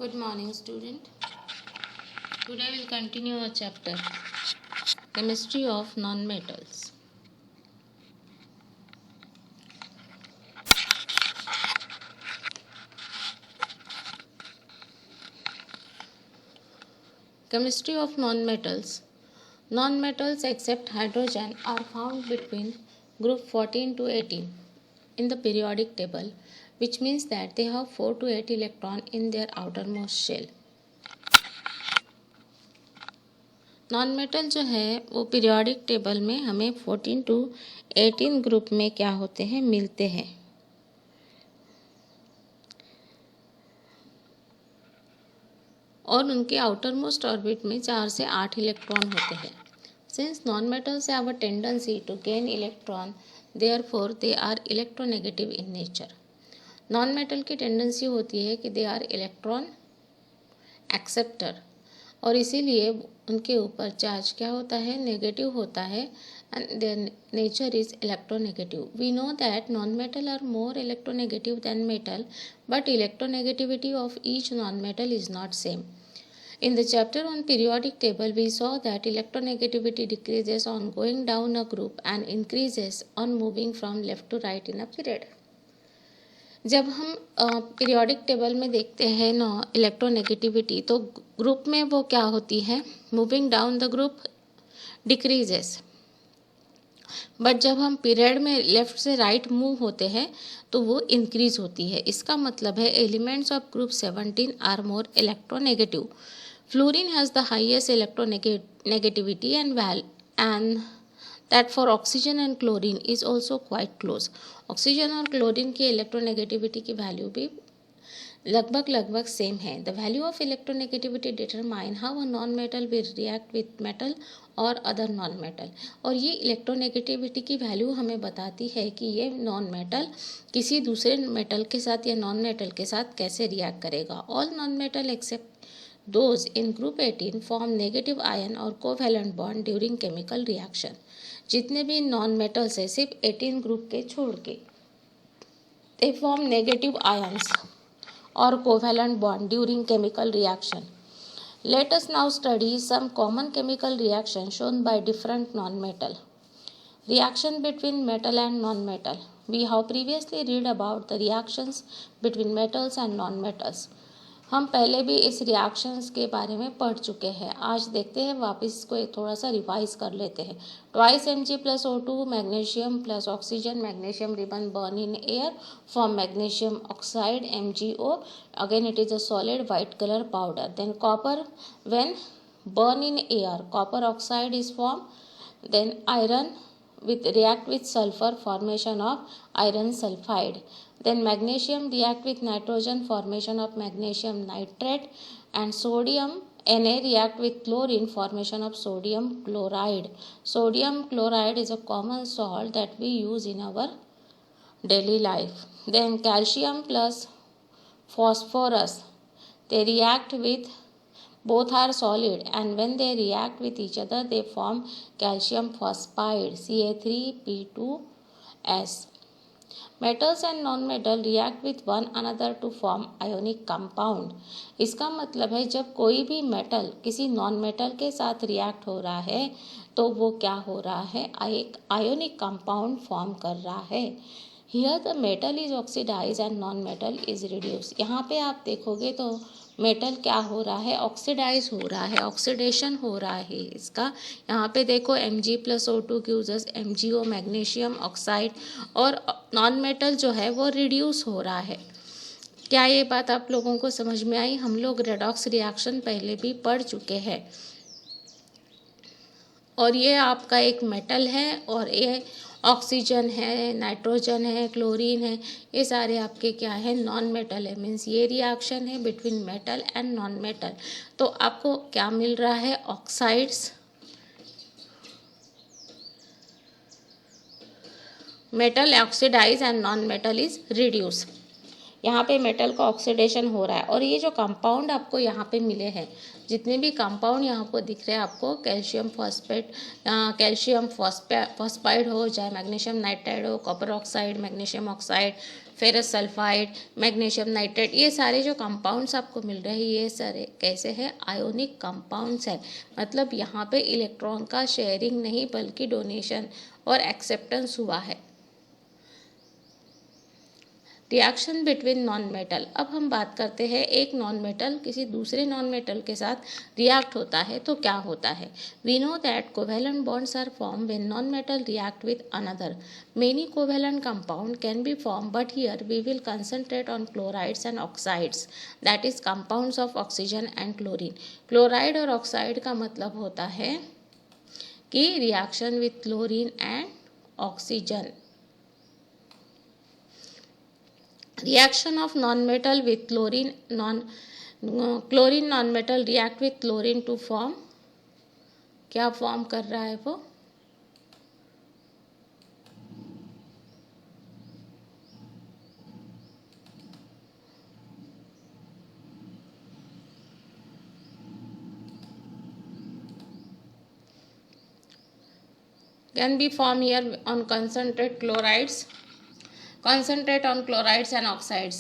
Good morning, student. Today we'll continue our chapter Chemistry of Nonmetals. Chemistry of nonmetals. Nonmetals except hydrogen are found between group 14 to 18 in the periodic table, which means that they have 4 to 8 electrons in their outermost shell. Non metal जो है वो periodic table में हमें 14 to 18 group में क्या होते हैं, मिलते हैं। और उनके आउटर मोस्ट ऑर्बिट में 4 से 8 इलेक्ट्रॉन होते हैं। Since non metals have a tendency to gain electron, therefore they are electronegative in nature. Non metal की टेंडेंसी होती है कि दे आर इलेक्ट्रॉन एक्सेप्टर, और इसीलिए उनके ऊपर चार्ज क्या होता है, नेगेटिव होता है, and their nature is electronegative. We know that non metal are more electronegative than metal, but electronegativity of each non metal is not same. In the chapter on periodic table, we saw that electronegativity decreases on going down a group and increases on moving from left to right in a period. जब हम periodic table में देखते हैं electronegativity, तो group में वो क्या होती है, moving down the group decreases, but जब हम पीरियड में लेफ्ट से राइट मूव होते हैं तो वो इंक्रीज होती है। इसका मतलब है elements of group 17 are more electronegative. Fluorine has the highest electronegativity and that for oxygen and chlorine is also quite close. Oxygen और क्लोरीन की इलेक्ट्रोनेगेटिविटी की वैल्यू भी लगभग सेम है. The value of electronegativity determine how a non metal will react with metal और other non metal. और ये electronegativity की वैल्यू हमें बताती है कि ये नॉन मेटल किसी दूसरे मेटल के साथ या नॉन मेटल के साथ कैसे रिएक्ट करेगा. All non metal except those in group 18 form negative ion और covalent bond during chemical reaction. जितने भी नॉन मेटल्स है सिर्फ 18 ग्रुप के छोड़ के, they form negative ions और covalent bond during chemical reaction. Let us now study some common chemical reactions shown by different non-metal. Reaction between metal and non-metal. We have previously read about the reactions between metals and non-metals. हम पहले भी इस reactions के बारे में पढ़ चुके हैं. आज देखते हैं वापस इसको थोड़ा सा रिवाइज कर लेते हैं. Twice Mg plus O2 magnesium plus oxygen, magnesium ribbon burn in air form magnesium oxide MgO. Again it is a solid white colour powder. Then copper when burn in air copper oxide is form. Then iron react with sulfur, formation of iron sulfide. Then magnesium react with nitrogen, formation of magnesium nitrate. And sodium Na react with chlorine, formation of sodium chloride. Sodium chloride is a common salt that we use in our daily life. Then calcium plus phosphorus, they react with, both are solid, and when they react with each other they form calcium phosphide Ca3P2S. Metals and non-metal react with one another to form ionic compound. इसका मतलब है जब कोई भी metal किसी non metal के साथ react हो रहा है तो वो क्या हो रहा है, एक आयोनिक कंपाउंड फॉर्म कर रहा है. Here the metal is oxidized and non-metal is reduced. यहाँ पे आप देखोगे तो मेटल क्या हो रहा है, ऑक्सीडाइज हो रहा है, ऑक्सीडेशन हो रहा है इसका. यहाँ पे देखो Mg प्लस O2 गिव्स अस MgO मैग्नीशियम ऑक्साइड, और नॉन मेटल जो है वो रिड्यूस हो रहा है. क्या ये बात आप लोगों को समझ में आई? हम लोग रेडॉक्स रिएक्शन पहले भी पढ़ चुके हैं. और ये आपका एक मेटल है और ये ऑक्सीजन है, नाइट्रोजन है, क्लोरीन है, ये सारे आपके क्या है, नॉन मेटल है. मीन्स ये रिएक्शन है between metal and non metal. तो आपको क्या मिल रहा है, oxides, metal oxidise and non metal is reduce. यहाँ पे मेटल का ऑक्सीडेशन हो रहा है. और ये जो कंपाउंड आपको यहाँ पे मिले हैं, जितने भी कंपाउंड यहाँ पर दिख रहे हैं आपको, कैल्शियम फॉस्फेट, कैल्शियम फॉस्फाइड हो, चाहे मैग्नीशियम नाइट्राइड हो, copper oxide, magnesium oxide, ferrous sulphide, magnesium nitrate, ये सारे जो कंपाउंड्स आपको मिल रहे हैं ये सारे कैसे हैं, आयोनिक कंपाउंड्स है। मतलब यहाँ पे इलेक्ट्रॉन का शेयरिंग नहीं बल्कि डोनेशन और एक्सेप्टेंस हुआ है। रिएक्शन बिटवीन नॉन मेटल, अब हम बात करते हैं एक नॉन मेटल किसी दूसरे नॉन मेटल के साथ रिएक्ट होता है तो क्या होता है। We know that covalent bonds are form when non metal react with another. Many covalent compound can be form but here we will concentrate on chlorides and oxides, that is compounds of oxygen and chlorine. Chloride और oxide का मतलब होता है कि reaction with chlorine and oxygen. Reaction of non-metal with chlorine non-metal react with chlorine to form, क्या form कर रहा है वो, can be formed here on concentrate on chlorides and oxides.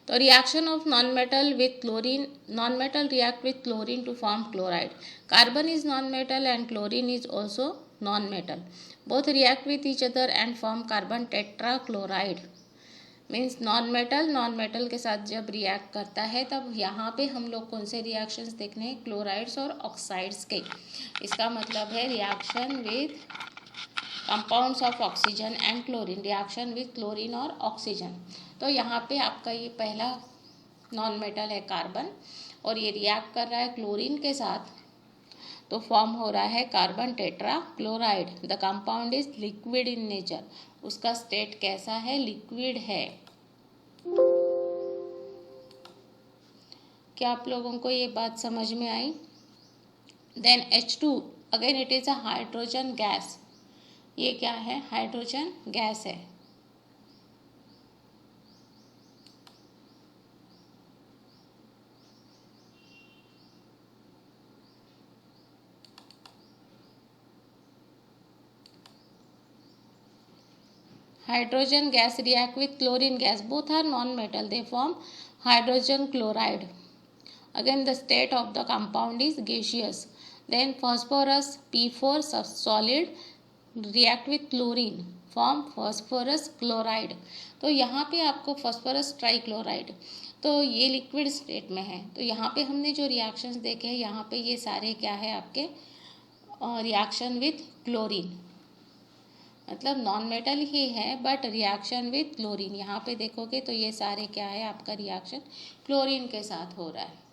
तो reaction of non-metal react with chlorine to form chloride. Carbon is non-metal and chlorine is also non-metal. Both react with each other and form carbon tetrachloride. Means non metal के साथ जब react करता है तब यहाँ पे हम लोग कौन से रिएक्शंस देखने हैं, क्लोराइड्स और ऑक्साइड्स के। इसका मतलब है reaction with compounds of oxygen and chlorine, reaction with chlorine और ऑक्सीजन। तो यहाँ पे आपका ये पहला नॉन मेटल है कार्बन और ये रिएक्ट कर रहा है क्लोरीन के साथ तो फॉर्म हो रहा है carbon tetra chloride. The compound is liquid in nature, उसका स्टेट कैसा है, लिक्विड है। क्या आप लोगों को ये बात समझ में आई। Then H2 again it is a hydrogen gas, ये क्या है, हाइड्रोजन गैस है। Hydrogen gas react with chlorine gas, both are non metal, they form hydrogen chloride. Again the state of the compound is gaseous. Then phosphorus P4 solid react with chlorine form phosphorus chloride. तो यहाँ पे आपको phosphorus trichloride, तो ये liquid state में है। तो यहाँ पे हमने जो रिएक्शंस देखे हैं यहाँ पे ये सारे क्या है आपके रिएक्शन विथ क्लोरीन, मतलब नॉन मेटल ही है बट रिएक्शन विथ क्लोरीन। यहाँ पे देखोगे तो ये सारे क्या है आपका रिएक्शन क्लोरीन के साथ हो रहा है।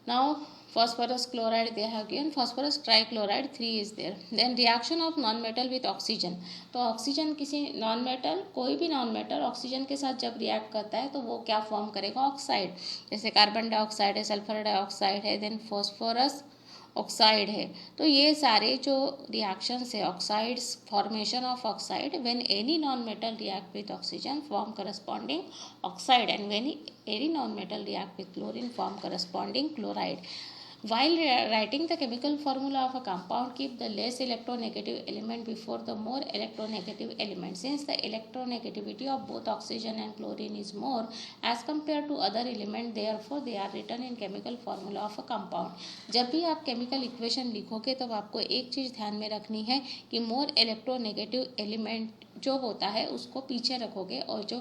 Now phosphorus chloride they have given, phosphorus trichloride 3 is there. Then reaction of non metal with oxygen, तो ऑक्सीजन किसी नॉन मेटल, कोई भी नॉन मेटल ऑक्सीजन के साथ जब रिएक्ट करता है तो वो क्या फॉर्म करेगा, ऑक्साइड। जैसे कार्बन डाइऑक्साइड है, सल्फर डाइऑक्साइड है, देन फॉस्फोरस ऑक्साइड है। तो ये सारे जो रिएक्शंस है oxides, formation of oxide when any non metal react with oxygen form corresponding oxide and when any non metal react with chlorine form corresponding chloride. While writing the chemical formula of a compound, keep the less electronegative element before the more electronegative element. Since the electronegativity of both oxygen and chlorine is more as compared to other element, therefore they are written in chemical formula of a compound. जब भी आप chemical equation लिखोगे तब आपको एक चीज़ ध्यान में रखनी है कि more electronegative element जो होता है उसको पीछे रखोगे और जो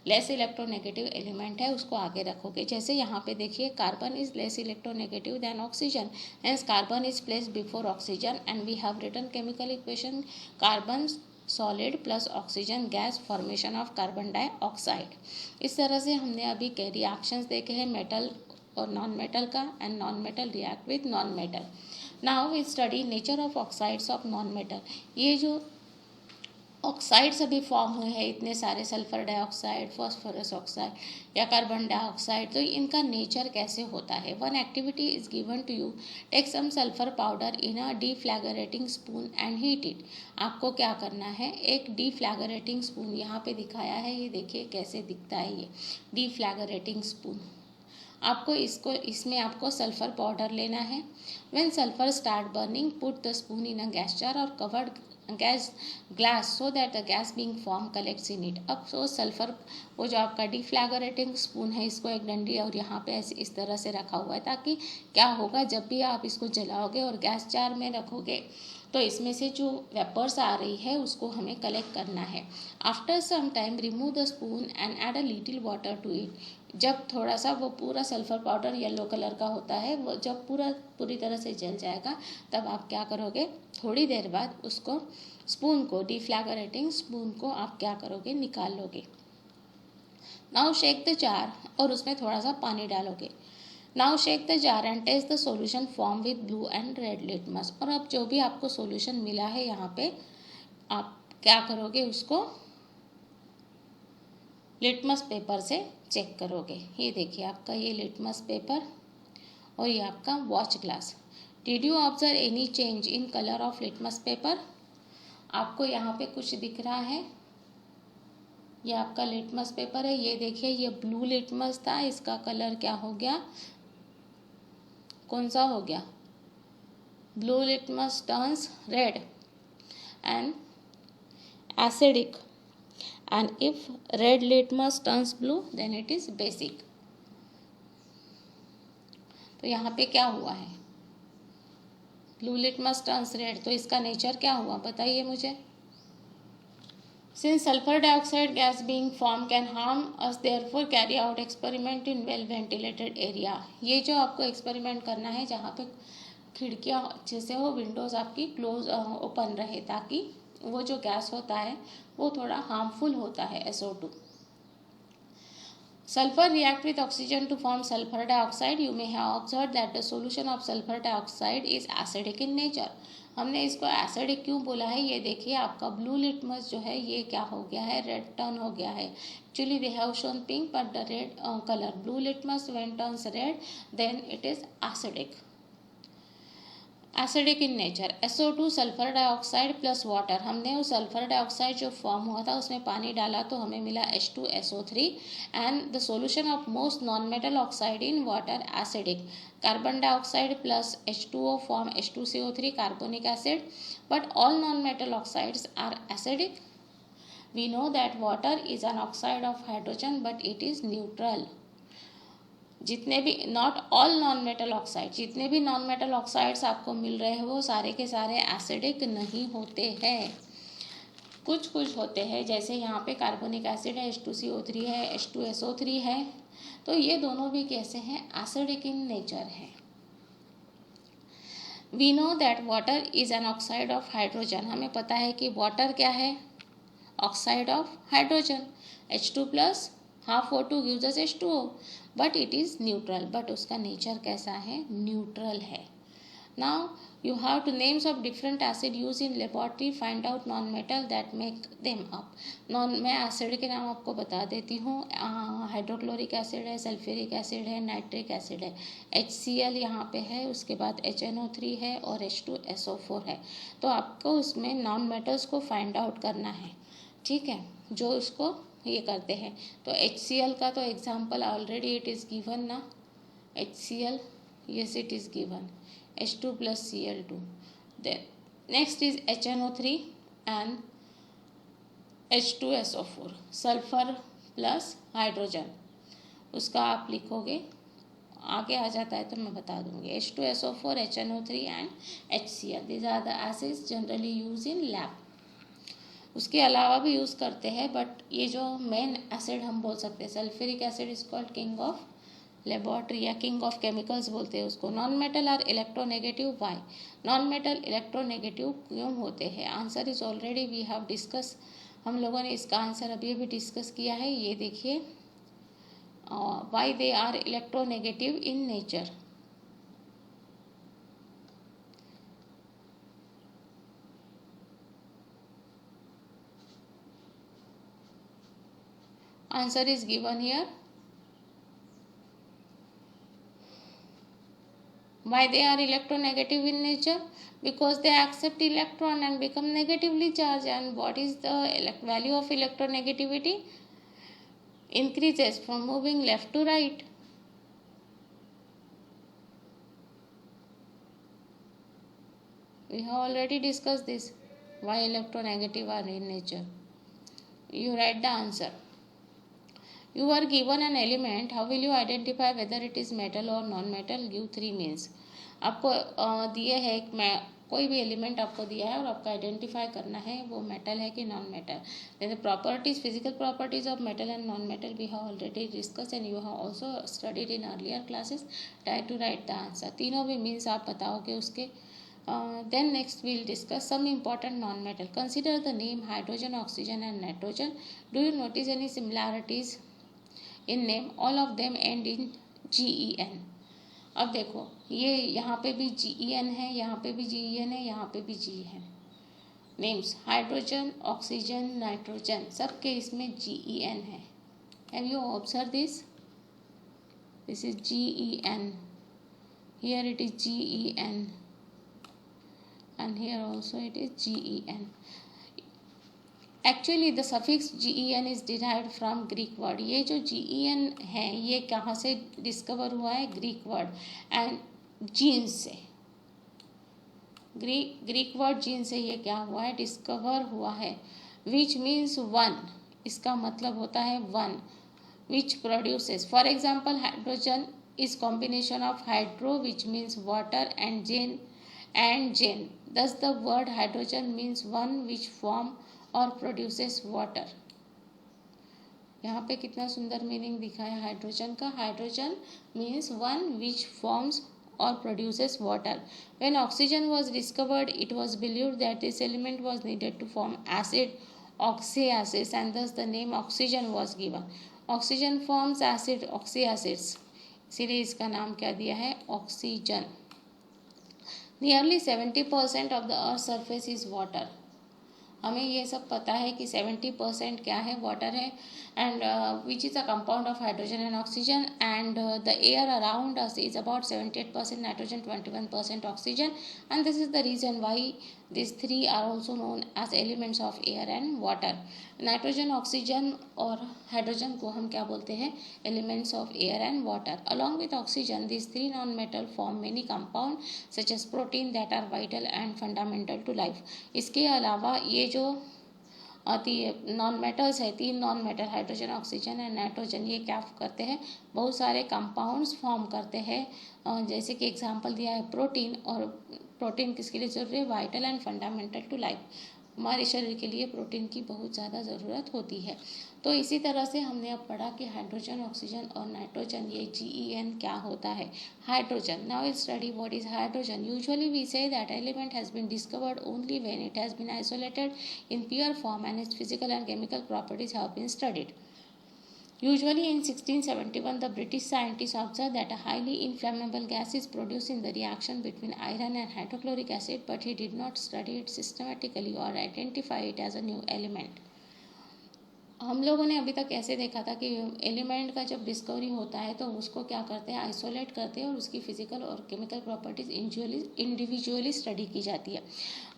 लेस इलेक्ट्रोनेगेटिव एलिमेंट है उसको आगे रखोगे। जैसे यहाँ पे देखिए carbon is less electronegative than oxygen, hence carbon is placed before oxygen and we have written chemical equation carbon solid plus oxygen gas formation of carbon dioxide. इस तरह से हमने अभी के रिएक्शंस देखे हैं मेटल और नॉन मेटल का, and non metal react with non metal. Now we study nature of oxides of non metal. ये जो ऑक्साइड्स अभी फॉर्म हुए हैं इतने सारे, सल्फर डाइऑक्साइड, फॉस्फोरस ऑक्साइड या कार्बन डाइऑक्साइड, तो इनका नेचर कैसे होता है। One activity is given to you, take some sulphur powder in a deflagrating spoon and heat it. आपको क्या करना है, एक डीफ्लैगरेटिंग स्पून यहाँ पे दिखाया है, ये देखिए कैसे दिखता है ये डीफ्लैगरेटिंग स्पून। आपको इसमें आपको सल्फर पाउडर लेना है। When sulphur start burning put the spoon in a gas jar और covered gas glass so that the gas being form collects in it. अब सो सल्फर, वो जो आपका डिफ्लैग्रेटिंग स्पून है, इसको एक डंडी और यहाँ पे ऐसे इस तरह से रखा हुआ है, ताकि क्या होगा, जब भी आप इसको जलाओगे और गैस जार में रखोगे तो इसमें से जो वेपर्स आ रही है उसको हमें कलेक्ट करना है। After some time remove the spoon and add a little water to it. जब थोड़ा सा वो पूरा सल्फर पाउडर येलो कलर का होता है, वो जब पूरी तरह से जल जाएगा, तब आप क्या करोगे, थोड़ी देर बाद उसको स्पून को, डिफ्लैग्रेटिंग स्पून को आप क्या करोगे, निकाल लोगे। नाउ शेक द जार, और उसमें थोड़ा सा पानी डालोगे। Now shake the jar and test the solution form with blue and red litmus. और अब जो भी आपको सॉल्यूशन मिला है यहाँ पे, आप क्या करोगे, उसको लिटमस पेपर से चेक करोगे। ये देखिए आपका ये लिटमस पेपर और ये आपका watch glass. Did you observe any change in colour of litmus paper? आपको यहाँ पे कुछ दिख रहा है? ये आपका लिटमस पेपर है, ये देखिए ये ब्लू लिटमस था, इसका कलर क्या हो गया, कौन सा हो गया, blue litmus turns red and acidic, and if red litmus turns blue then it is basic। तो यहाँ पे क्या हुआ है, ब्लू लिटमस टर्न्स रेड, तो इसका नेचर क्या हुआ बताइए मुझे। Since sulfur dioxide gas being formed can harm us, therefore carry out experiment in well ventilated area। ये जो आपको एक्सपेरिमेंट करना है जहाँ पे खिड़कियाँ अच्छे से हो, विंडोज़ आपकी क्लोज ओपन रहे, ताकि वो जो गैस होता है वो थोड़ा हार्मफुल होता है, SO2। Sulfur react with oxygen to form sulfur dioxide। You may have observed that the solution of sulfur dioxide is acidic in nature। हमने इसको एसिडिक क्यों बोला है, ये देखिए आपका ब्लू लिटमस जो है ये क्या हो गया है, रेड टर्न हो गया है। Actually they have shown pink but the red colour, blue litmus when turns red then it is acidic. Acidic in nature. SO2 sulphur dioxide plus water. हमने उस सल्फर डाइऑक्साइड जो फॉर्म हुआ था उसमें पानी डाला तो हमें मिला H2SO3 and the solution of most non metal oxide in water acidic. Carbon dioxide plus H2O form H2CO3 carbonic acid, but all non metal oxides are acidic. We know that water is an oxide of hydrogen but it is neutral। जितने भी not all non metal oxide, जितने भी non metal oxides आपको मिल रहे हैं वो सारे के सारे एसिडिक नहीं होते हैं, कुछ कुछ होते हैं। जैसे यहाँ पे कार्बोनिक एसिड है, H2CO3 है, H2SO3 है, तो ये दोनों भी कैसे हैं, एसिडिक इन नेचर है। We know that water is an oxide of hydrogen. हमें पता है कि वाटर क्या है, oxide of hydrogen. H2 plus half O2 gives us H2O, but it is neutral, but उसका नेचर कैसा है, न्यूट्रल है। Now you have to names of different acid use in laboratory, find out non metal that make them up. मैं acid के नाम आपको बता देती हूँ। हाइड्रोक्लोरिक एसिड है, सल्फ्यूरिक एसिड है, नाइट्रिक एसिड है, HCl यहाँ पे है, उसके बाद HNO3 है और H2SO4 है। तो आपको उसमें नॉन मेटल्स को फाइंड आउट करना है, ठीक है, जो उसको ये करते हैं। तो HCl का तो example already it is given ना, HCl, yes it is given, H2 plus Cl2। then next is HNO3 and H2SO4, sulphur plus hydrogen, उसका आप लिखोगे, आगे आ जाता है तो मैं बता दूंगी। H2SO4, HNO3 and HCl, these are the acids generally used in lab। उसके अलावा भी यूज़ करते हैं, बट ये जो मेन एसिड हम बोल सकते हैं, sulphuric acid is called king of laboratory या किंग ऑफ केमिकल्स बोलते हैं उसको। Non metal are electronegative, why non metal electronegative क्यों होते हैं? Answer is already we have discuss, हम लोगों ने इसका आंसर अभी भी डिस्कस किया है। ये देखिए, why they are electronegative in nature. Answer is given here. Why they are electronegative in nature? Because they accept electron and become negatively charged. And what is the value of electronegativity? Increases from moving left to right. We have already discussed this. Why electronegative are in nature? You write the answer. You are given an element. How will you identify whether it is metal or non-metal? Give 3 means. आपको दिए है कोई भी element आपको दिया है और आपको आइडेंटिफाई करना है वो मेटल है कि non metal. The properties, physical properties of metal and non metal we have already discuss and you have also studied in earlier classes. Try to write the answer. तीनों भी मीन्स आप बताओगे उसके. Then next we will discuss some important non-metal. Consider the name hydrogen, oxygen and nitrogen. Do you notice any similarities in name? All of them end in GEN. अब देखो ये यहाँ पे भी GEN है, यहाँ पे भी GEN है, यहाँ पे भी GE है. नेम्स हाइड्रोजन, ऑक्सीजन, नाइट्रोजन सबके इसमें GEN है. Have you observed this? This is GEN. Here it is GEN. And here also it is GEN. Actually the suffix GEN is derived from Greek word. ये जो GEN है ये कहाँ से discover हुआ है? ग्रीक वर्ड एंड जीन से. Greek word gene से ये क्या हुआ है? डिस्कवर हुआ है. Which means one. इसका मतलब होता है one. Which produces. For example hydrogen is combination of hydro which means water and gene and Jane. Thus the word hydrogen means one which form or produces water. यहाँ पे कितना सुंदर meaning दिखा है हाइड्रोजन का. Hydrogen means one which forms or produces water. When oxygen was discovered, it was believed that this element was needed to form acid, oxyacids, and thus the name oxygen was given. Oxygen forms acid, oxyacids. इसीलिए इसका नाम क्या दिया है? Oxygen. Nearly 70% of the earth's surface is water. हमें ये सब पता है कि 70% क्या है? वाटर है. And which is a compound of hydrogen and oxygen. And the air around us is about 78% nitrogen, 21% oxygen. And this is the reason why these three are also known as elements of air and water. Nitrogen, oxygen और hydrogen को हम क्या बोलते हैं? Elements of air and water. Along with oxygen these three non-metal form many compounds such as protein that are vital and fundamental to life. इसके अलावा ये जो नॉन मेटल्स है, 3 non metal hydrogen, oxygen and nitrogen, ये क्या करते हैं? बहुत सारे कंपाउंड्स फॉर्म करते हैं. जैसे कि एग्जांपल दिया है प्रोटीन. और प्रोटीन किसके लिए ज़रूरी है? Vital and fundamental to life. हमारे शरीर के लिए प्रोटीन की बहुत ज़्यादा ज़रूरत होती है. तो इसी तरह से हमने अब पढ़ा कि हाइड्रोजन, ऑक्सीजन और नाइट्रोजन ये GEN क्या होता है? Hydrogen. Now will study what is hydrogen. Usually we say that element has been discovered only when it has been isolated in pure form and its physical and chemical properties have been studied. Usually in 1671, the British scientists observed that a highly inflammable gas is produced in the reaction between iron and hydrochloric acid, but he did not study it systematically or identify it as a new element. हम लोगों ने अभी तक ऐसे देखा था कि element का जब डिस्कवरी होता है तो उसको क्या करते हैं? आइसोलेट करते हैं और उसकी फिजिकल और केमिकल प्रॉपर्टीज इंडिविजुअली स्टडी की जाती है.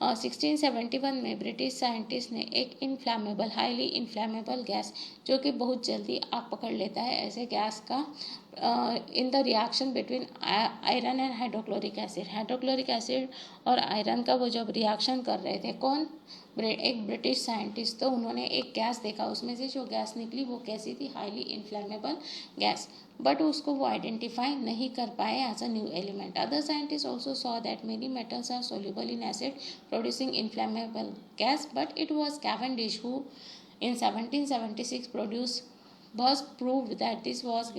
1671 में ब्रिटिश साइंटिस्ट ने एक इनफ्लैमेबल, हाईली इनफ्लैमेबल गैस, जो कि बहुत जल्दी आग पकड़ लेता है, ऐसे गैस का in the reaction between iron and hydrochloric acid. Hydrochloric acid और आयरन का वो जब रिएक्शन कर रहे थे, कौन? एक ब्रिटिश साइंटिस्ट. तो उन्होंने एक गैस देखा, उसमें से जो गैस निकली वो कैसी थी? Highly inflammable gas. बट उसको वो आइडेंटिफाई नहीं कर पाए as a new element. Other scientist also saw that many metals are soluble in acid producing inflammable gas, but it was Cavendish who in 1776 proved that this was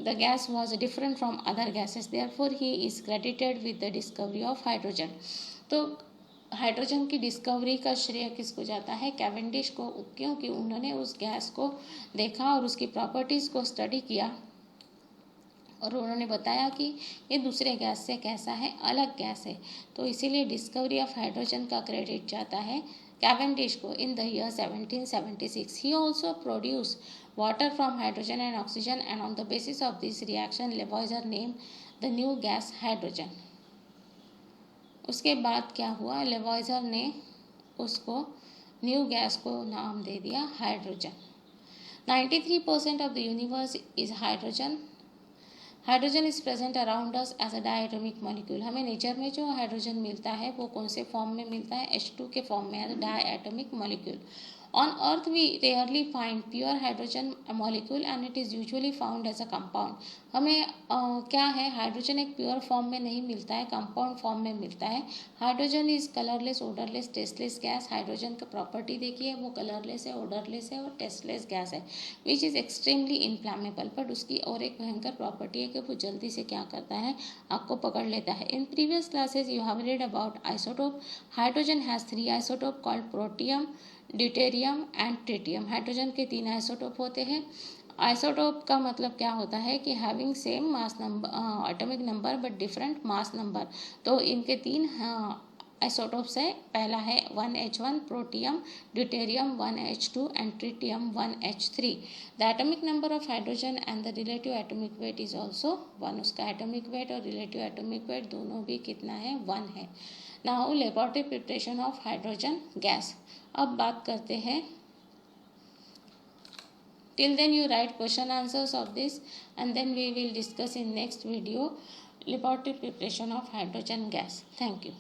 the gas was different from other gases. Therefore he is credited with the discovery of hydrogen. तो hydrogen की discovery का श्रेय किसको जाता है? Cavendish को, क्योंकि उन्होंने उस गैस को देखा और उसकी प्रॉपर्टीज़ को स्टडी किया और उन्होंने बताया कि ये दूसरे गैस से कैसा है? अलग गैस है. तो इसीलिए डिस्कवरी ऑफ हाइड्रोजन का क्रेडिट जाता है कैवेंडिश को in the year 1776. He also produced water from hydrogen and oxygen, and on the basis of this reaction Lavoisier named the new gas hydrogen. उसके बाद क्या हुआ? लेवॉइजर ने उसको न्यू गैस को नाम दे दिया hydrogen. 93% of the universe is hydrogen. Hydrogen is present around us as a diatomic molecule. हमें नेचर में जो हाइड्रोजन मिलता है वो कौन से फॉर्म में मिलता है? H2 के फॉर्म में, as a diatomic molecule. On Earth, we rarely find pure hydrogen molecule and it is usually found as a compound. हमें क्या है, हाइड्रोजन एक प्योर फॉर्म में नहीं मिलता है, कंपाउंड फॉर्म में मिलता है। Hydrogen is colourless, odourless, tasteless gas. Hydrogen का प्रॉपर्टी देखिए, वो कलरलेस है, ओडरलेस है और टेस्टलेस गैस है, which is extremely inflammable. But उसकी और एक भयंकर प्रॉपर्टी है कि वो जल्दी से क्या करता है, आपको पकड़ लेता है। In previous classes you have read about isotope. Hydrogen has 3 isotope called protium, deuterium and tritium. Hydrogen के 3 आइसोटोप होते हैं। आइसोटोप का मतलब क्या होता है कि having same mass number, atomic number but different mass number. तो इनके 3 आइसोटोप्स है। पहला है 1H1 protium, deuterium 1H2 and tritium 1H3। The atomic number of hydrogen and the relative atomic weight is also 1। उसका एटॉमिक वेट और relative atomic weight दोनों भी कितना है? 1 है। Now laboratory preparation of hydrogen gas. अब बात करते हैं, till then you write question answers of this and then we will discuss in next video laboratory preparation of hydrogen gas. Thank you.